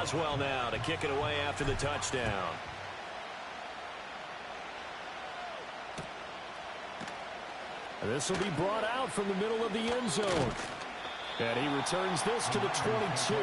Boswell now to kick it away after the touchdown. This will be brought out from the middle of the end zone. And he returns this to the 22.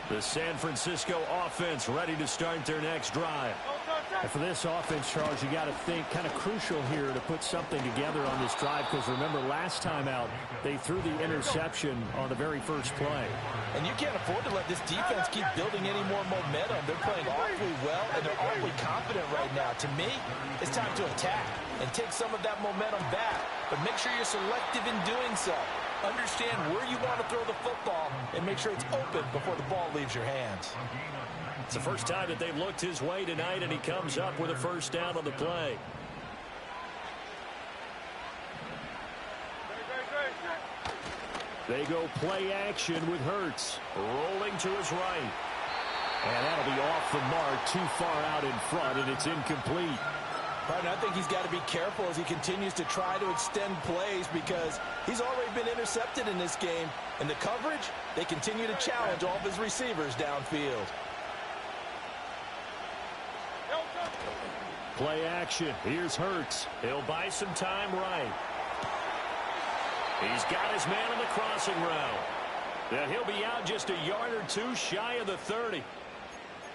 The San Francisco offense ready to start their next drive. And for this offense, Charles, you got to think kind of crucial here to put something together on this drive, because remember last time out they threw the interception on the very first play. And you can't afford to let this defense keep building any more momentum. They're playing awfully well, and they're awfully confident right now. To me, it's time to attack and take some of that momentum back, but make sure you're selective in doing so. Understand where you want to throw the football and make sure it's open before the ball leaves your hands. It's the first time that they've looked his way tonight, and he comes up with a first down on the play. They go play action with Hurts. Rolling to his right. And that'll be off the mark, too far out in front, and it's incomplete. Partner, I think he's got to be careful as he continues to try to extend plays, because he's already been intercepted in this game. And the coverage, they continue to challenge all of his receivers downfield. Play action. Here's Hurts. He'll buy some time right. He's got his man on the crossing route. And he'll be out just a yard or two shy of the 30.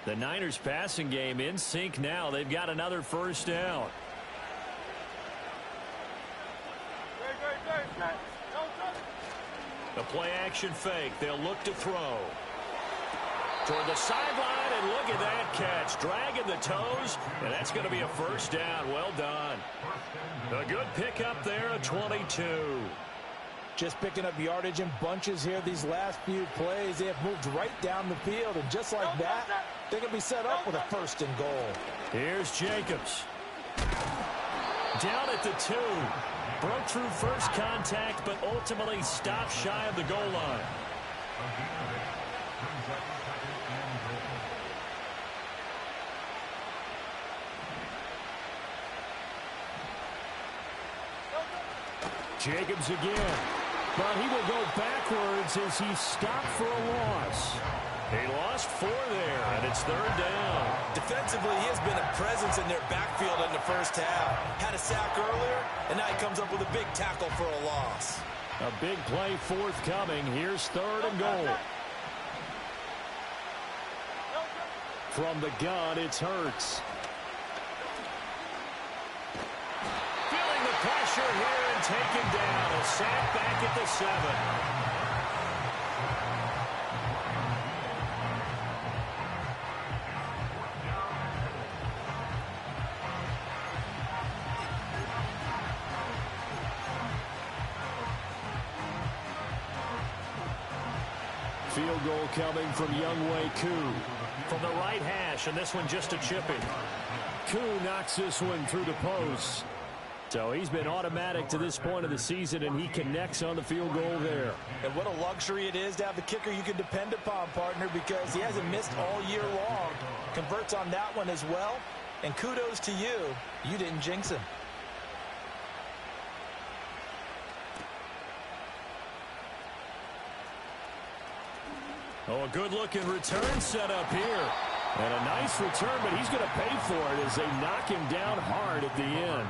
The Niners passing game in sync now. They've got another first down. The play action fake. They'll look to throw. Toward the sideline, and look at that catch. Dragging the toes, and that's going to be a first down. Well done. A good pickup there at 22. Just picking up yardage in bunches here these last few plays. They have moved right down the field, and just like that, they're going to be set up with a first and goal. Here's Jacobs. Down at the 2. Broke through first contact, but ultimately stopped shy of the goal line. Jacobs again. But he will go backwards as he stopped for a loss. He lost 4 there, and it's third down. Defensively, he has been a presence in their backfield in the first half. Had a sack earlier, and now he comes up with a big tackle for a loss. A big play forthcoming. Here's third and goal. From the gun, it's Hurts. Feeling the pressure here and taken down. A sack back at the 7. Field goal coming from Younghoe Koo from the right hash, and this one just a chipping. Koo knocks this one through the post. So he's been automatic to this point of the season, and he connects on the field goal there. And what a luxury it is to have the kicker you can depend upon, partner, because he hasn't missed all year long. Converts on that one as well. And kudos to you. You didn't jinx him. Oh, a good-looking return set up here. And a nice return, but he's going to pay for it as they knock him down hard at the end.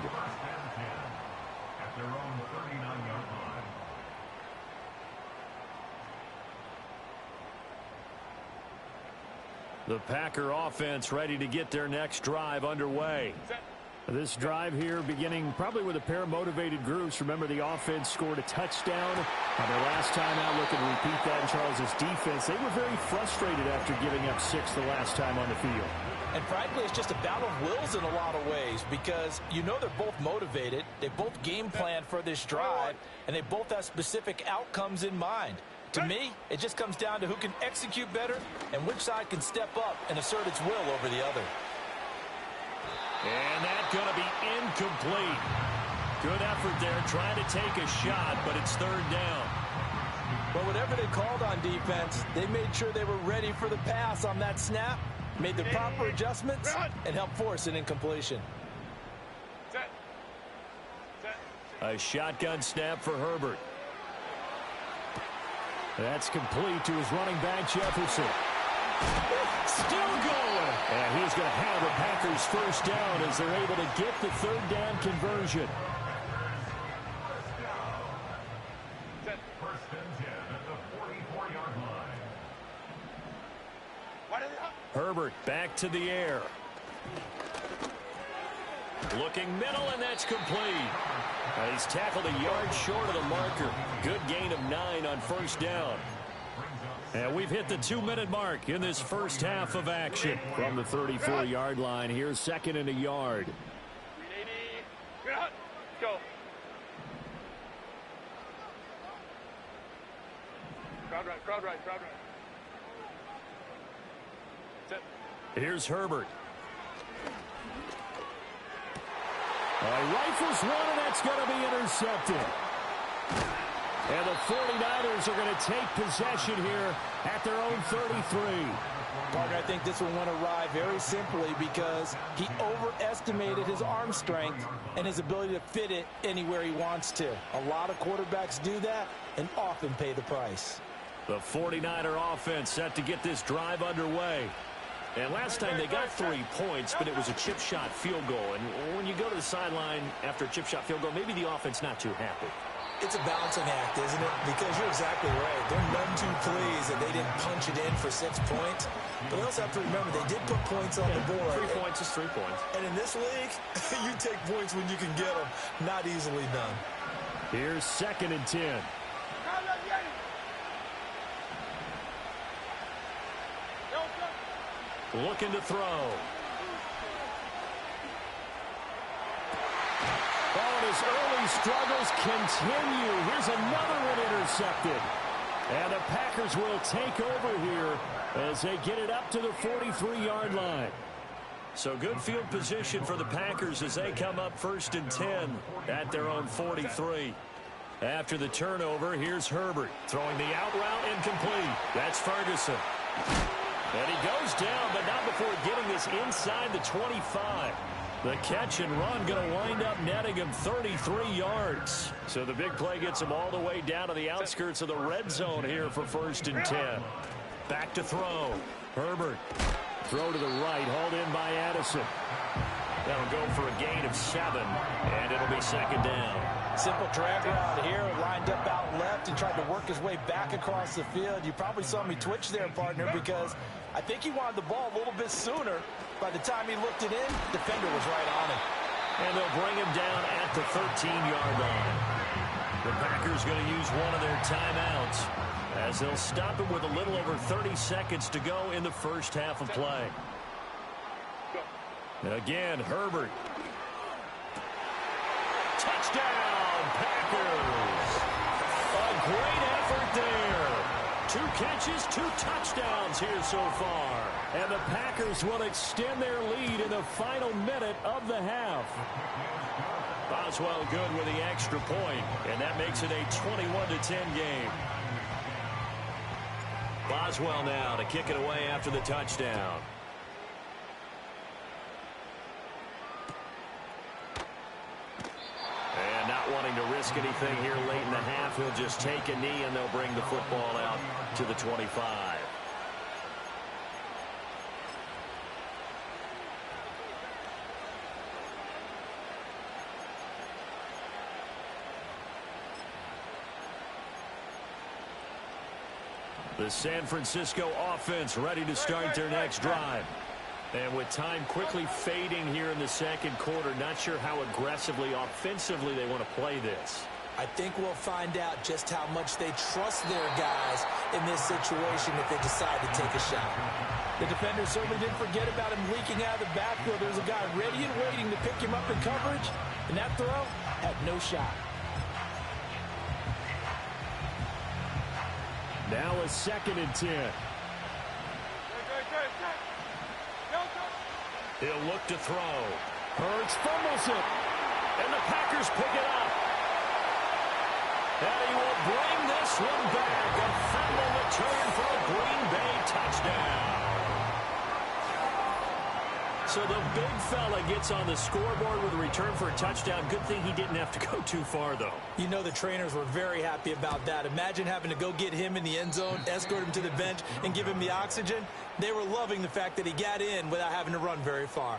The Packer offense ready to get their next drive underway. This drive here beginning probably with a pair of motivated groups. Remember, the offense scored a touchdown on their last time out. Looking to repeat that in Charles's defense. They were very frustrated after giving up 6 the last time on the field. And frankly, it's just a battle of wills in a lot of ways, because you know they're both motivated. They both game plan for this drive, and they both have specific outcomes in mind. To me, it just comes down to who can execute better and which side can step up and assert its will over the other. And that's going to be incomplete. Good effort there, trying to take a shot, but it's third down. Well, whatever they called on defense, they made sure they were ready for the pass on that snap, made the proper adjustments, and helped force an incompletion. A shotgun snap for Herbert. That's complete to his running back, Jefferson. Still going. And he's going to have the Packers first down as they're able to get the third down conversion. Herbert back to the air. Looking middle, and that's complete. He's tackled a yard short of the marker. Good gain of 9 on first down. And we've hit the 2-minute mark in this first half of action. From the 34-yard line, here's second and a yard. Go. Crowd right. Here's Herbert. Rifles one, and that's going to be intercepted. And the 49ers are going to take possession here at their own 33. Partner, I think this one went awry very simply because he overestimated his arm strength and his ability to fit it anywhere he wants to. A lot of quarterbacks do that and often pay the price. The 49er offense set to get this drive underway. And last time they got 3 points, but it was a chip shot field goal. And when you go to the sideline after a chip shot field goal, maybe the offense not too happy. It's a balancing act, isn't it? Because you're exactly right. They're none too pleased that they didn't punch it in for 6 points. But they also have to remember they did put points on the board. 3 points is 3 points. And in this league, you take points when you can get them. Not easily done. Here's second and 10. Looking to throw. Oh, and his early struggles continue. Here's another one intercepted. And the Packers will take over here as they get it up to the 43-yard line. So good field position for the Packers as they come up first and 10 at their own 43. After the turnover, here's Herbert throwing the out route incomplete. That's Ferguson. And he goes down, but not before getting this inside the 25. The catch and run going to wind up netting him 33 yards. So the big play gets him all the way down to the outskirts of the red zone here for first and 10. Back to throw. Herbert. Throw to the right, hauled in by Addison. That'll go for a gain of 7, and it'll be second down. Simple drag route here, lined up out left and tried to work his way back across the field. You probably saw me twitch there, partner, because I think he wanted the ball a little bit sooner. By the time he looked it in, defender was right on him. And they'll bring him down at the 13-yard line. The Packers going to use one of their timeouts as they'll stop him with a little over 30 seconds to go in the first half of play. And again, Herbert. Touchdown, Packers! A great effort there. 2 catches, 2 touchdowns here so far. And the Packers will extend their lead in the final minute of the half. Boswell good with the extra point, and that makes it a 21-10 game. Boswell now to kick it away after the touchdown. And not wanting to risk anything here late in the half, he'll just take a knee and they'll bring the football out to the 25. The San Francisco offense ready to start their next drive. And with time quickly fading here in the second quarter, not sure how aggressively, offensively they want to play this. I think we'll find out just how much they trust their guys in this situation if they decide to take a shot. The defender certainly didn't forget about him leaking out of the backfield. There's a guy ready and waiting to pick him up in coverage, and that throw had no shot. Now a second and 10. He'll look to throw. Hurts fumbles it. And the Packers pick it up. And he will bring this one back. A fumble return for a Green Bay touchdown. So the big fella gets on the scoreboard with a return for a touchdown. Good thing he didn't have to go too far, though. You know the trainers were very happy about that. Imagine having to go get him in the end zone, escort him to the bench, and give him the oxygen. They were loving the fact that he got in without having to run very far.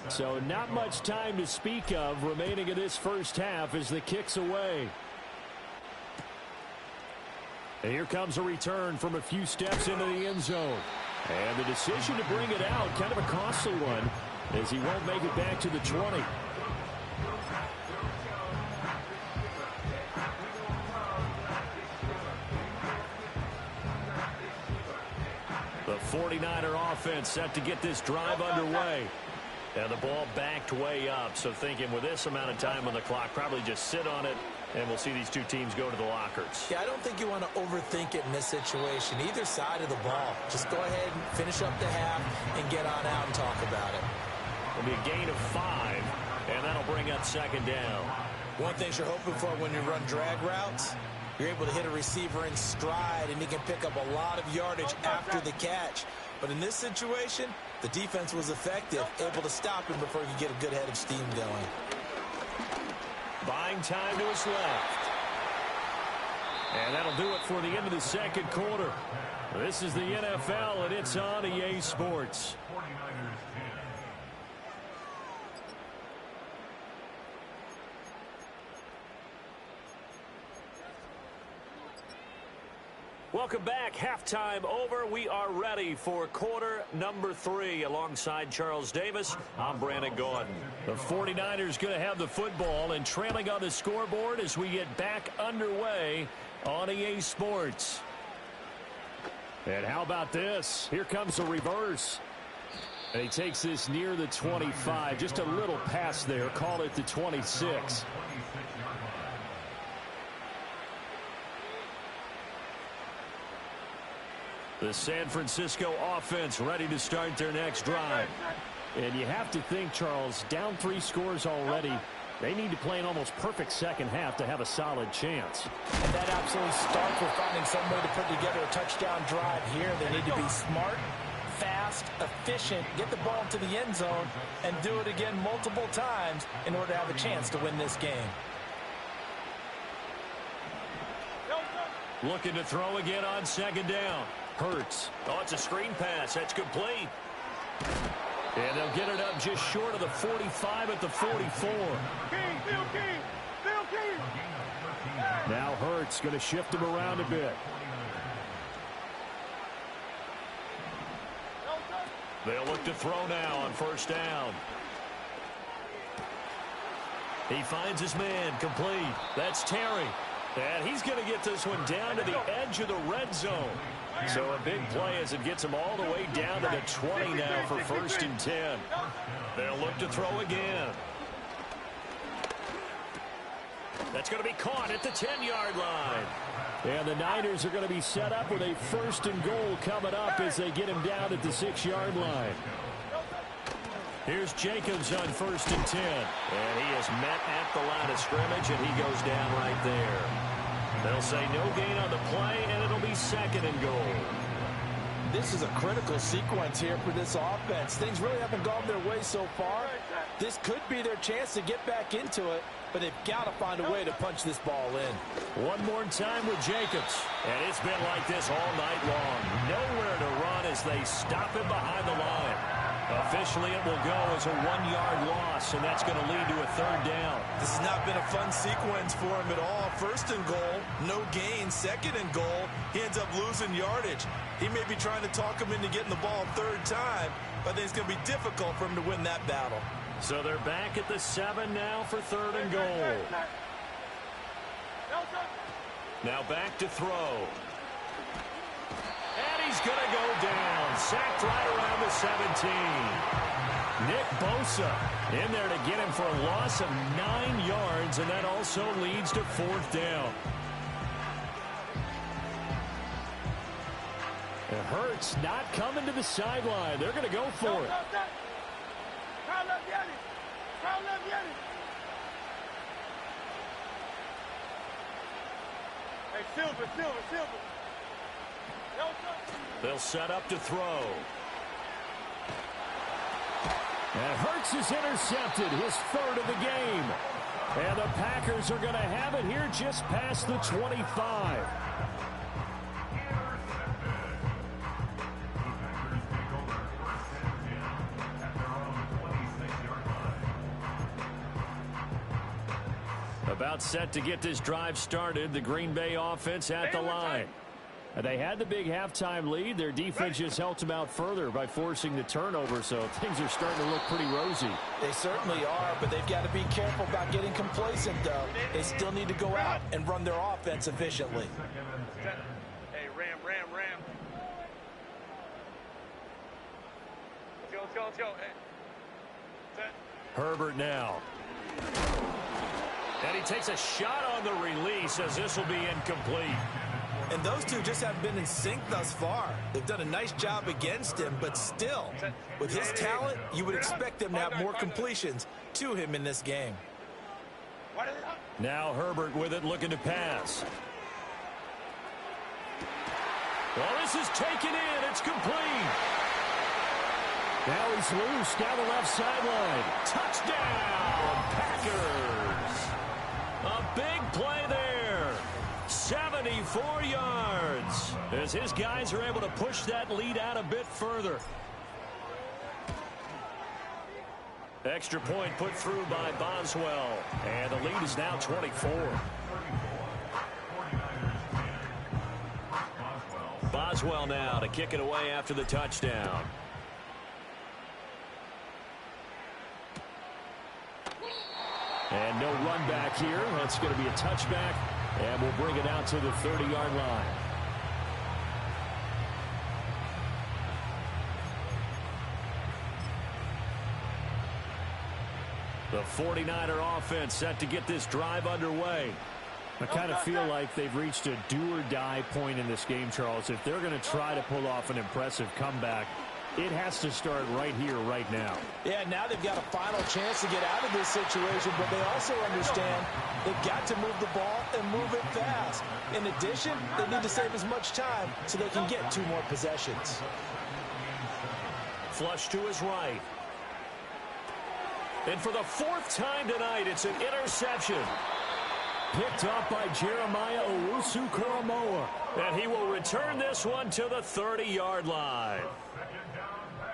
So not much time to speak of remaining in this first half as the kick's away. And here comes a return from a few steps into the end zone. And the decision to bring it out, kind of a costly one, as he won't make it back to the 20. The 49er offense set to get this drive underway. And the ball backed way up, so thinking with this amount of time on the clock, probably just sit on it, and we'll see these two teams go to the lockers. Yeah, I don't think you want to overthink it in this situation, either side of the ball. Just go ahead and finish up the half and get on out and talk about it. It'll be a gain of 5, and that'll bring up second down. One thing you're hoping for when you run drag routes, you're able to hit a receiver in stride, and he can pick up a lot of yardage after the catch. But in this situation, the defense was effective, able to stop him before he could get a good head of steam going. Buying time to his left. And that'll do it for the end of the second quarter. This is the NFL, and it's on EA Sports. Welcome back. Halftime over. We are ready for quarter number 3. Alongside Charles Davis, I'm Brandon Gordon. The 49ers going to have the football and trailing on the scoreboard as we get back underway on EA Sports. And how about this? Here comes the reverse. And he takes this near the 25. Just a little pass there. Call it the 26. The San Francisco offense ready to start their next drive. And you have to think, Charles, down 3 scores already. They need to play an almost perfect second half to have a solid chance. And that absolutely starts with finding some way to put together a touchdown drive here. They need to be smart, fast, efficient, get the ball to the end zone, and do it again multiple times in order to have a chance to win this game. Looking to throw again on second down. Hurts. Oh, it's a screen pass. That's complete. And they'll get it up just short of the 45 at the 44. Now Hurts going to shift him around a bit. They'll look to throw now on first down. He finds his man complete. That's Terry. And he's going to get this one down to the edge of the red zone. So a big play as it gets him all the way down to the 20 now for 1st and 10. They'll look to throw again. That's going to be caught at the 10-yard line. And the Niners are going to be set up with a 1st and goal coming up as they get him down at the 6-yard line. Here's Jacobs on 1st and 10. And he is met at the line of scrimmage, and he goes down right there. They'll say no gain on the play, and it'll be 2nd and goal. This is a critical sequence here for this offense. Things really haven't gone their way so far. This could be their chance to get back into it, but they've got to find a way to punch this ball in. One more time with Jacobs. And it's been like this all night long. Nowhere to run as they stop him behind the line. Officially, it will go as a 1-yard loss, and that's going to lead to a 3rd down. This has not been a fun sequence for him at all. 1st and goal, no gain. 2nd and goal, he ends up losing yardage. He may be trying to talk him into getting the ball 3rd time, but I think it's going to be difficult for him to win that battle. So they're back at the 7 now for 3rd and goal. Now back to throw. And he's going to go down. Sacked right around the 17. Nick Bosa in there to get him for a loss of 9 yards, and that also leads to 4th down. It hurts not coming to the sideline. They're going to go for it. Hey, Silver. They'll set up to throw. And Hurts is intercepted, his third of the game. And the Packers are going to have it here just past the 25. About set to get this drive started. The Green Bay offense at the line. They had the big halftime lead. Their defense just helped them out further by forcing the turnover, so things are starting to look pretty rosy. They certainly are, but they've got to be careful about getting complacent, though. They still need to go out and run their offense efficiently. Hey, ram. Let's go. Hey. Set. Herbert now. And he takes a shot on the release as this will be incomplete. And those two just haven't been in sync thus far. They've done a nice job against him, but still, with his talent, you would expect them to have more completions to him in this game. Now Herbert with it, looking to pass. Well, this is taken in. It's complete. Now he's loose down the left sideline. Touchdown, Packers. A big play there. 74 yards as his guys are able to push that lead out a bit further. Extra point put through by Boswell, and the lead is now 24. Boswell now to kick it away after the touchdown. And no run back here. That's going to be a touchback. And we'll bring it out to the 30-yard line. The 49er offense set to get this drive underway. I kind of feel like they've reached a do-or-die point in this game, Charles. If they're going to try to pull off an impressive comeback, it has to start right here, right now. Yeah, now they've got a final chance to get out of this situation, but they also understand they've got to move the ball and move it fast. In addition, they need to save as much time so they can get 2 more possessions. Flush to his right. And for the 4th time tonight, it's an interception. Picked up by Jeremiah Owusu-Koramoah. And he will return this one to the 30-yard line.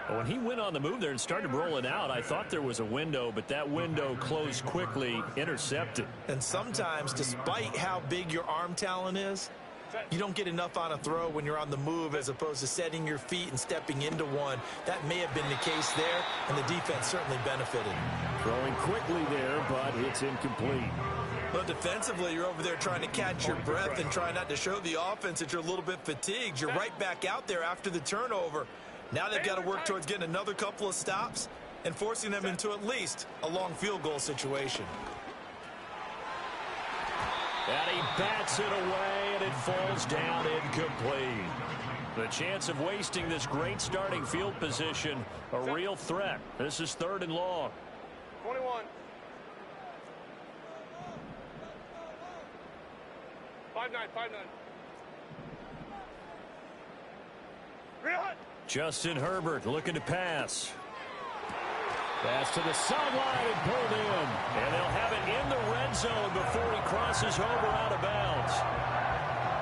When he went on the move there and started rolling out, I thought there was a window, but that window closed quickly, intercepted. And sometimes, despite how big your arm talent is, you don't get enough on a throw when you're on the move as opposed to setting your feet and stepping into one. That may have been the case there, and the defense certainly benefited. Throwing quickly there, but it's incomplete. But defensively, you're over there trying to catch your breath and try not to show the offense that you're a little bit fatigued. You're right back out there after the turnover. Now they've got to work towards getting another couple of stops and forcing them into at least a long field goal situation. And he bats it away, and it falls down incomplete. The chance of wasting this great starting field position, a real threat. This is 3rd and long. 21. 5-9. Real hot. Justin Herbert looking to pass. Pass to the sideline and pulled in. And they'll have it in the red zone before he crosses over out of bounds.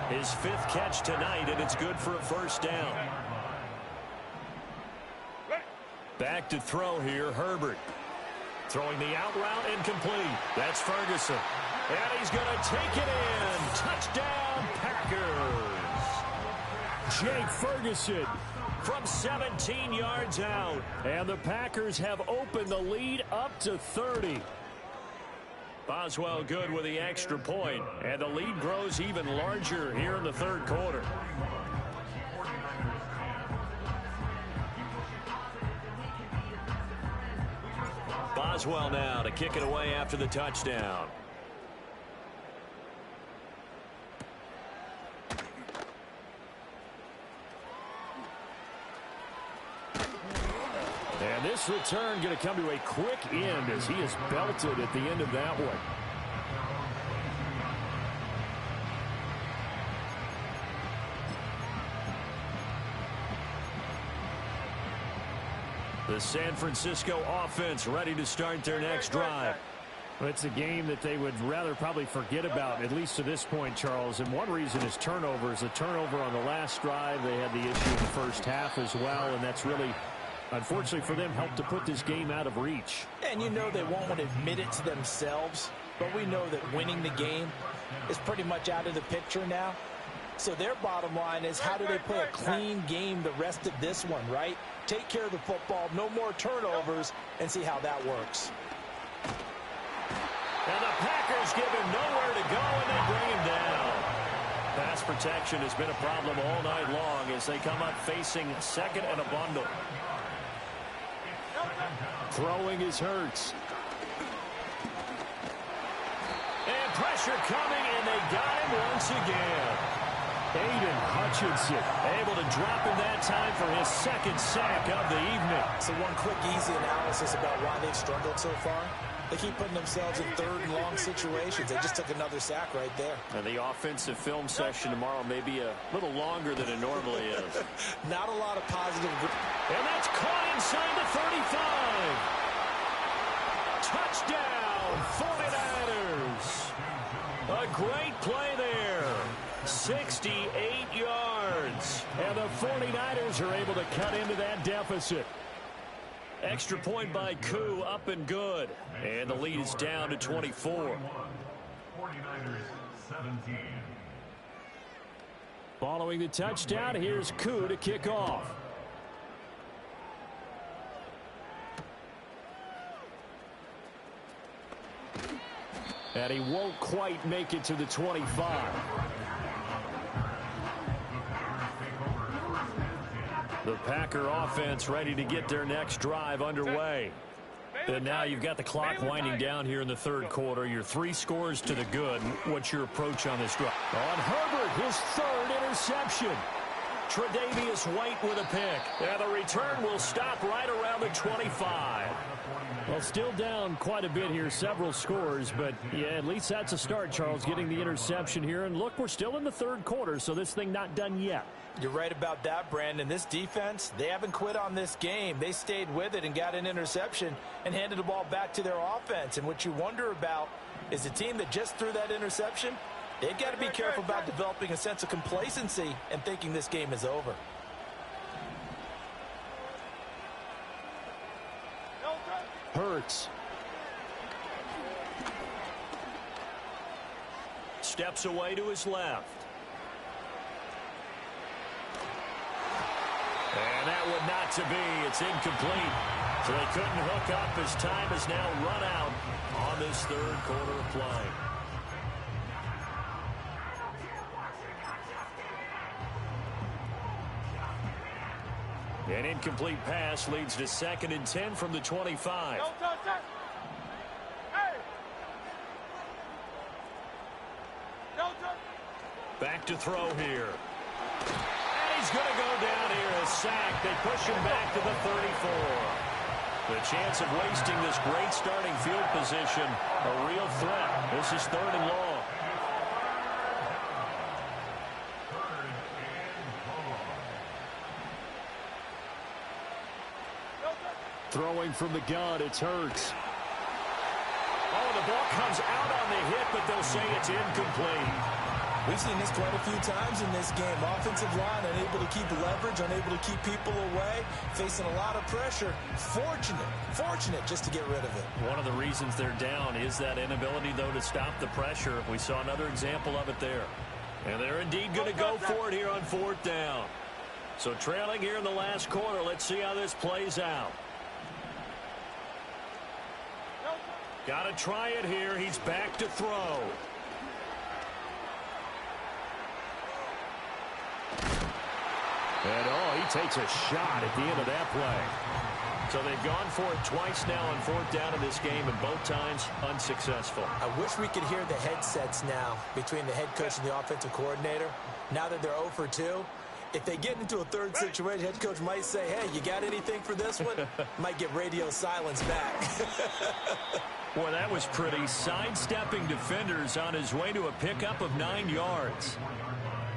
His 5th catch tonight, and it's good for a 1st down. Back to throw here, Herbert. Throwing the out route, incomplete. That's Ferguson. And he's going to take it in. Touchdown, Packers. Jake Ferguson from 17 yards out. And the Packers have opened the lead up to 30. Boswell good with the extra point, and the lead grows even larger here in the 3rd quarter. Boswell now to kick it away after the touchdown. And this return going to come to a quick end as he is belted at the end of that one. The San Francisco offense ready to start their next drive. Well, it's a game that they would rather probably forget about, at least to this point, Charles. And one reason is turnovers. A turnover on the last drive. They had the issue in the first half as well, and that's really, unfortunately for them, helped to put this game out of reach. And you know they won't want to admit it to themselves, but we know that winning the game is pretty much out of the picture now. So their bottom line is, how do they play a clean game the rest of this one, right? Take care of the football, no more turnovers, and see how that works. And the Packers give him nowhere to go, and they bring him down. Pass protection has been a problem all night long as they come up facing second and a bundle. Throwing is Hurts. And pressure coming, and they got him once again. Aiden Hutchinson Able to drop him that time for his second sack of the evening. So one quick, easy analysis about why they've struggled so far. They keep putting themselves in third and long situations. They just took another sack right there. And the offensive film session tomorrow may be a little longer than it normally is. Not a lot of positive. And that's caught inside the 35. Touchdown, 49ers. A great play there. 68 yards. And the 49ers are able to cut into that deficit. Extra point by Koo, up and good. And the lead is down to 24. 49ers 17. Following the touchdown, here's Koo to kick off. And he won't quite make it to the 25. The Packer offense ready to get their next drive underway. And now you've got the clock winding down here in the third quarter. Your 3 scores to the good. What's your approach on this drive? On Herbert, his third interception. Tre'Davious White with a pick. And the return will stop right around the 25. Well, still down quite a bit here, several scores, but yeah, at least that's a start, Charles, getting the interception here. And look, we're still in the third quarter, so this thing not done yet. You're right about that, Brandon. This defense, they haven't quit on this game. They stayed with it and got an interception and handed the ball back to their offense. And what you wonder about is the team that just threw that interception, they've got to be careful about developing a sense of complacency and thinking this game is over. Hurts. Steps away to his left. And that would not to be. It's incomplete. So they couldn't hook up as time has now run out on this third quarter of play. An incomplete pass leads to 2nd and 10 from the 25. Back to throw here. And he's going to go down here, a sack. They push him back to the 34. The chance of wasting this great starting field position, a real threat. This is 3rd and long. Throwing from the gun, it's Hurts. Oh, the ball comes out on the hit, but they'll say it's incomplete. We've seen this quite a few times in this game. Offensive line unable to keep leverage, unable to keep people away, facing a lot of pressure. Fortunate just to get rid of it. One of the reasons they're down is that inability, though, to stop the pressure. We saw another example of it there. And they're indeed going to go for it here on 4th down. So trailing here in the last quarter, let's see how this plays out. Got to try it here. He's back to throw. And, he takes a shot at the end of that play. So they've gone for it twice now on 4th down in this game, and both times unsuccessful. I wish we could hear the headsets now between the head coach and the offensive coordinator. Now that they're 0 for 2, If they get into a third situation, head coach might say, hey, you got anything for this one? Might get radio silence back. Boy, that was pretty. Sidestepping defenders on his way to a pickup of 9 yards.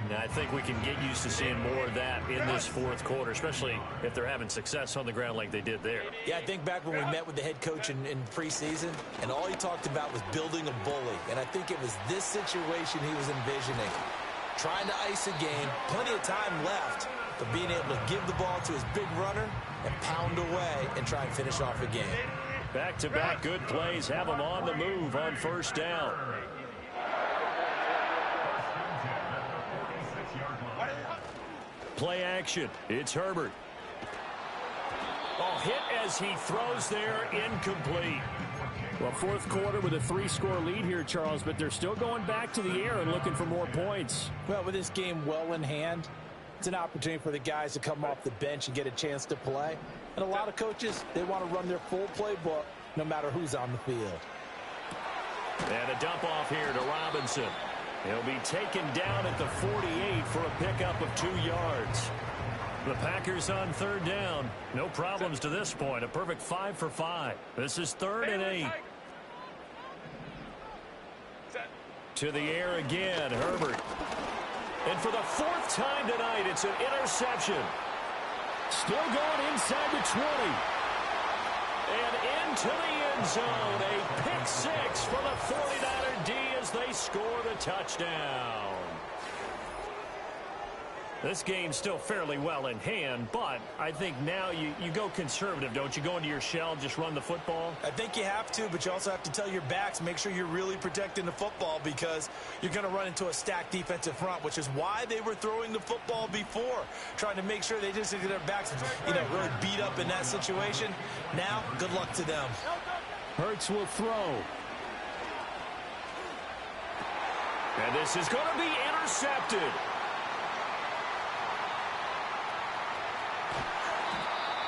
Now, I think we can get used to seeing more of that in this fourth quarter, especially if they're having success on the ground like they did there. Yeah, I think back when we met with the head coach in preseason, and all he talked about was building a bully. And I think it was this situation he was envisioning. Trying to ice a game, plenty of time left, but being able to give the ball to his big runner and pound away and try and finish off a game. Back-to-back good plays have them on the move on first down. Play action. It's Herbert. Oh, hit as he throws there, incomplete. Well, fourth quarter with a 3-score lead here, Charles, but they're still going back to the air and looking for more points. Well, with this game well in hand, it's an opportunity for the guys to come off the bench and get a chance to play. And a lot of coaches, they want to run their full playbook no matter who's on the field. And a dump off here to Robinson. He'll be taken down at the 48 for a pickup of 2 yards. The Packers on third down. No problems to this point. A perfect 5 for 5. This is 3rd and 8. To the air again, Herbert. And for the 4th time tonight, it's an interception. Still going inside the 20. And into the end zone. A pick 6 for the 49er D as they score the touchdown. This game's still fairly well in hand, but I think now you go conservative, don't you? Go into your shell, just run the football? I think you have to, but you also have to tell your backs, make sure you're really protecting the football because you're going to run into a stacked defensive front, which is why they were throwing the football before, trying to make sure they just get their backs, really beat up in that situation. Now, good luck to them. Hurts will throw. And this is going to be intercepted.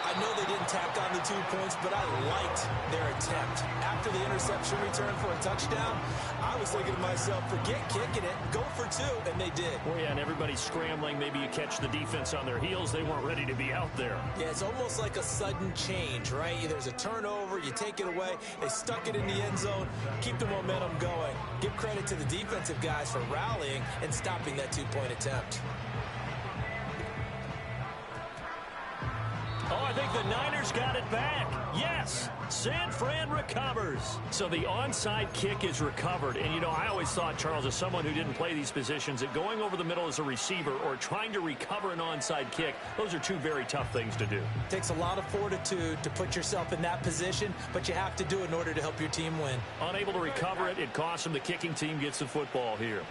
I know they didn't tack on the 2 points, but I liked their attempt. After the interception return for a touchdown, I was thinking to myself, forget kicking it, go for 2, and they did. Well, yeah, and everybody's scrambling. Maybe you catch the defense on their heels. They weren't ready to be out there. Yeah, it's almost like a sudden change, right? There's a turnover, you take it away, they stuck it in the end zone, keep the momentum going. Give credit to the defensive guys for rallying and stopping that 2-point attempt. Oh, I think the Niners got it back. Yes, San Fran recovers. So the onside kick is recovered. And, I always thought, Charles, as someone who didn't play these positions, that going over the middle as a receiver or trying to recover an onside kick, those are 2 very tough things to do. It takes a lot of fortitude to put yourself in that position, but you have to do it in order to help your team win. Unable to recover it, it costs them. The kicking team gets the football here.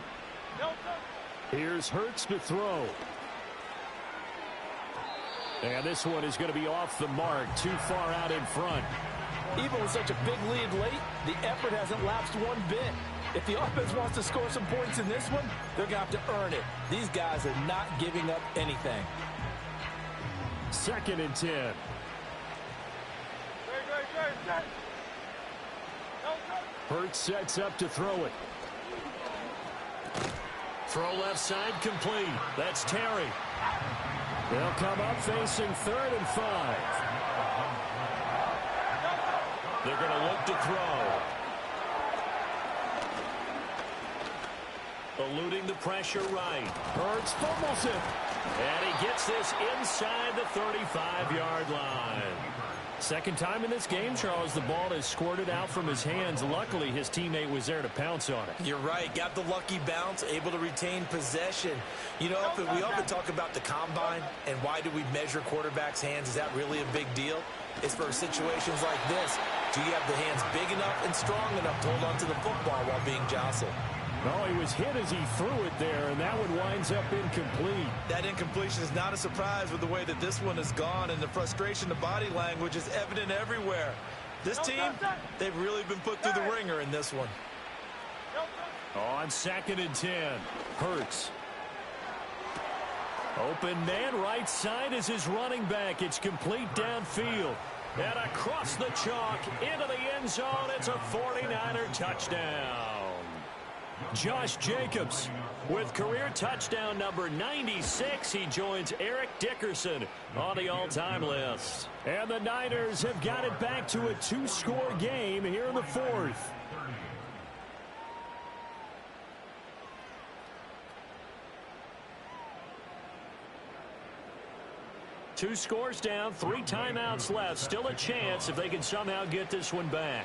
Here's Hurts to throw. And this one is going to be off the mark, too far out in front. Even with such a big lead late, the effort hasn't lapsed one bit. If the offense wants to score some points in this one, they're going to have to earn it. These guys are not giving up anything. 2nd and 10. Hurts sets up to throw it. Throw left side complete. That's Terry. They'll come up facing 3rd and 5. They're going to look to throw. Eluding the pressure right. Hurts fumbles it. And he gets this inside the 35-yard line. Second time in this game, Charles, the ball is squirted out from his hands. Luckily, his teammate was there to pounce on it. You're right. Got the lucky bounce, able to retain possession. We often talk about the combine and why do we measure quarterbacks' hands. Is that really a big deal? It's for situations like this. Do you have the hands big enough and strong enough to hold on to the football while being jostled? No, he was hit as he threw it there, and that one winds up incomplete. That incompletion is not a surprise with the way that this one has gone, and the frustration, the body language is evident everywhere. This team, they've really been put through the ringer in this one. On 2nd and 10, Hurts. Open man right side is his running back. It's complete downfield. And across the chalk into the end zone, it's a 49er touchdown. Josh Jacobs. With career touchdown number 96, he joins Eric Dickerson on the all-time list. And the Niners have got it back to a 2-score game here in the fourth. Two scores down, 3 timeouts left. Still a chance if they can somehow get this one back.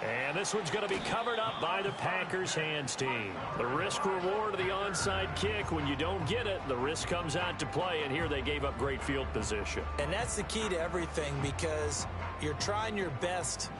And this one's going to be covered up by the Packers hands team. The risk reward of the onside kick. When you don't get it, the risk comes out to play, and here they gave up great field position. And that's the key to everything, because you're trying your best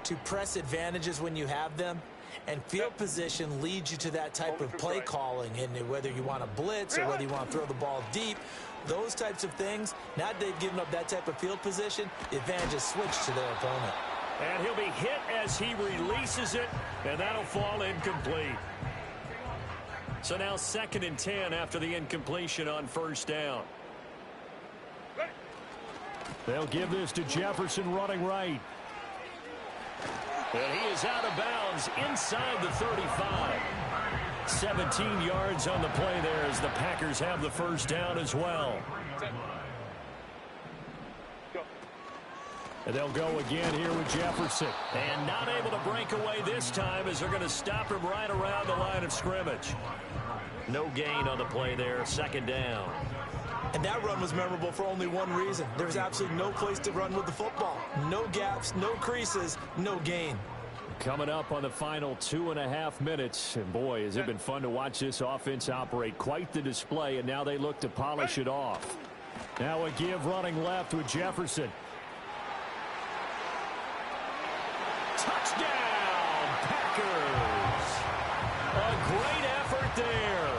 to press advantages when you have them. And field position leads you to that type of play calling, and whether you want to blitz or whether you want to throw the ball deep, those types of things. Now that they've given up that type of field position, the advantage is switched to their opponent. And he'll be hit as he releases it, and that'll fall incomplete. So now 2nd and 10 after the incompletion on first down. They'll give this to Jefferson running right. And he is out of bounds inside the 35. 17 yards on the play there as the Packers have the first down as well. And they'll go again here with Jefferson. And not able to break away this time as they're going to stop him right around the line of scrimmage. No gain on the play there, 2nd down. And that run was memorable for only one reason. There was absolutely no place to run with the football. No gaps, no creases, no gain. Coming up on the final 2.5 minutes. And boy, has it been fun to watch this offense operate. Quite the display, and now they look to polish it off. Now a give running left with Jefferson. Touchdown, Packers! A great effort there.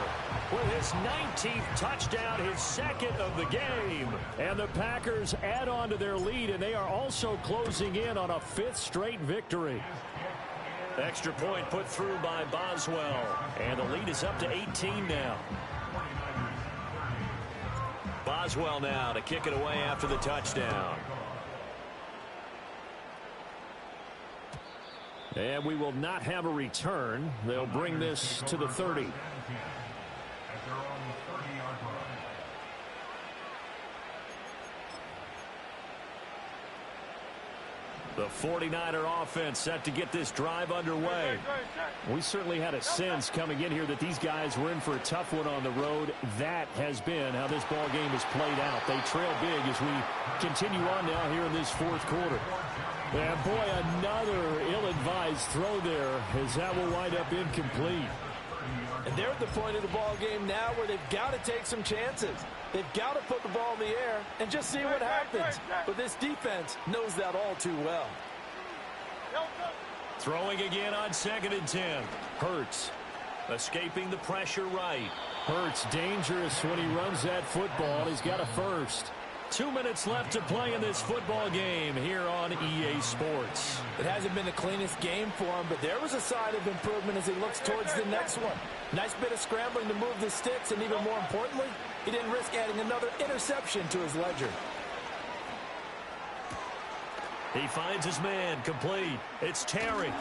With his 19th touchdown, his 2nd of the game. And the Packers add on to their lead, and they are also closing in on a 5th straight victory. Extra point put through by Boswell. And the lead is up to 18 now. Boswell now to kick it away after the touchdown. And we will not have a return. They'll bring this to the 30. The 49er offense set to get this drive underway. We certainly had a sense coming in here that these guys were in for a tough one on the road. That has been how this ball game has played out. They trail big as we continue on now here in this 4th quarter. And boy, another ill-advised throw there as that will wind up incomplete. And they're at the point of the ball game now where they've got to take some chances. They've got to put the ball in the air and just see what happens. But this defense knows that all too well. Throwing again on 2nd and 10. Hurts escaping the pressure right. Hurts dangerous when he runs that football. He's got a first. 2 minutes left to play in this football game here on EA Sports. It hasn't been the cleanest game for him, but there was a sign of improvement as he looks towards the next one. Nice bit of scrambling to move the sticks, and even more importantly, he didn't risk adding another interception to his ledger. He finds his man complete. It's Terry.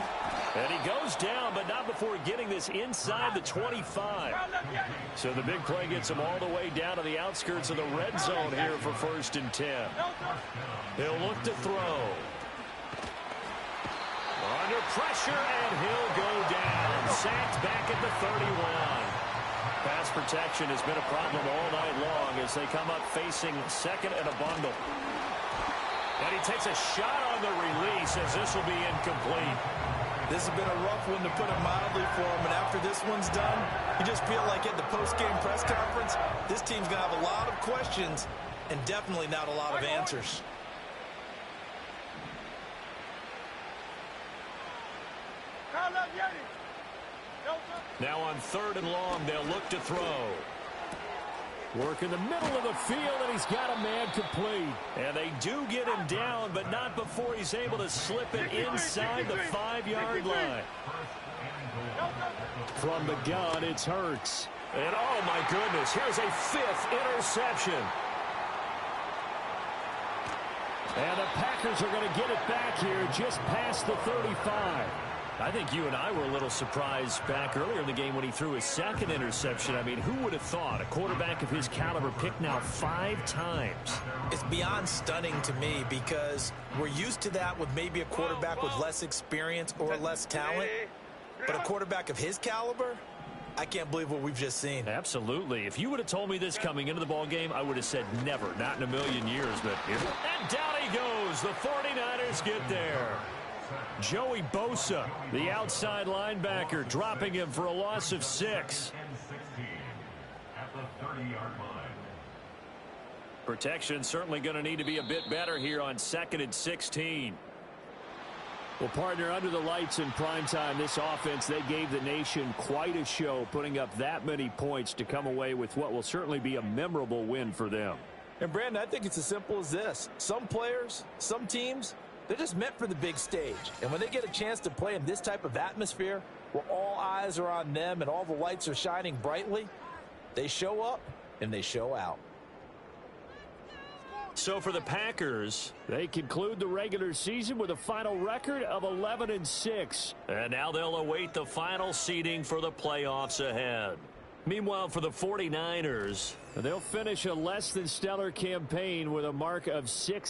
And he goes down, but not before getting this inside the 25. So the big play gets him all the way down to the outskirts of the red zone here for 1st and 10. He'll look to throw. Under pressure, and he'll go down. Sacked back at the 31. Pass protection has been a problem all night long as they come up facing 2nd and a bundle. And he takes a shot on the release as this will be incomplete. This has been a rough one, to put it mildly, for him. And after this one's done, you just feel like at the post-game press conference, this team's going to have a lot of questions and definitely not a lot of answers. Now on 3rd and long, they'll look to throw. Work in the middle of the field, and he's got a man complete. And they do get him down, but not before he's able to slip it inside the 5-yard line. From the gun, it's Hurts. And oh my goodness, here's a 5th interception. And the Packers are going to get it back here just past the 35. I think you and I were a little surprised back earlier in the game when he threw his second interception. I mean, who would have thought a quarterback of his caliber picked now 5 times? It's beyond stunning to me because we're used to that with maybe a quarterback with less experience or less talent. But a quarterback of his caliber, I can't believe what we've just seen. Absolutely. If you would have told me this coming into the ball game, I would have said never, not in a million years. But here, and down he goes. The 49ers get there. Joey Bosa, the outside linebacker, dropping him for a loss of 6. At the 30-yard line. Protection certainly going to need to be a bit better here on 2nd and 16. Well, partner, under the lights in primetime, this offense, they gave the nation quite a show, putting up that many points to come away with what will certainly be a memorable win for them. And, Brandon, I think it's as simple as this. Some players, some teams, they're just meant for the big stage. And when they get a chance to play in this type of atmosphere where all eyes are on them and all the lights are shining brightly, they show up and they show out. So for the Packers, they conclude the regular season with a final record of 11-6. and now they'll await the final seeding for the playoffs ahead. Meanwhile, for the 49ers, they'll finish a less than stellar campaign with a mark of 6